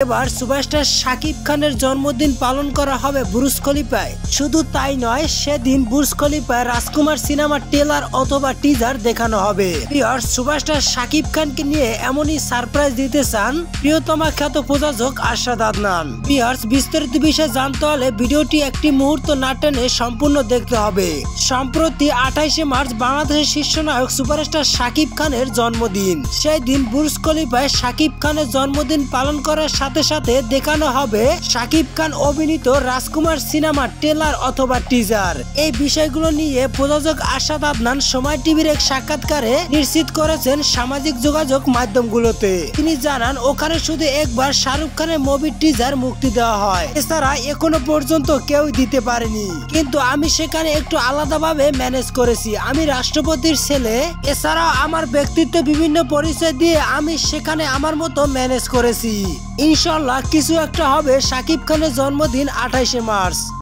এবার সুপারস্টার শাকিব খানের জন্মদিন পালন করা হবে বুর্জ খলিফায়। শুধু তাই নয়, সেদিন বুর্জ খলিফায় রাজকুমার সিনেমার ট্রেলার অথবা টিজার দেখানো হবে। সুপারস্টার শাকিব খানকে নিয়ে এমনই সারপ্রাইজ দিতে চান প্রিয়তমা খ্যাত প্রযোজক আরশাদ আদনান। বিস্তারিত বিষয়ে জানতে হলে ভিডিওটি একটি মুহূর্ত না টেনে সম্পূর্ণ দেখতে হবে। সম্প্রতি 28শে মার্চ বাংলাদেশের শীর্ষ নায়ক সুপারস্টার শাকিব খানের জন্মদিন। সেই দিন বুর্জ খলিফায় শাকিব খানের জন্মদিন পালন করার সাথে সাথে দেখানো হবে শাকিব খান অভিনীত রাজকুমার সিনেমার ট্রেলার অথবা টিজার। এই বিষয়গুলো নিয়ে প্রযোজক আরশাদ আদনান সময় টিভির এক সাক্ষাৎকারে নিশ্চিত করেছেন সামাজিক যোগাযোগ মাধ্যমগুলোতে। তিনি জানান, ওখানে শুধু একবার শাহরুখ খানের মুভির টিজার মুক্তি দেওয়া হয়, এছাড়া এখনো পর্যন্ত কেউ দিতে পারেনি। কিন্তু আমি সেখানে একটু আলাদাভাবে ম্যানেজ করেছি। আমি রাষ্ট্রপতির ছেলে, এছাড়াও আমার ব্যক্তিত্ব বিভিন্ন পরিচয় দিয়ে আমি সেখানে আমার মতো ম্যানেজ করেছি। ইনশাল্লাহ কিছু একটা হবে। শাকিব খানের জন্মদিন 28শে মার্চ।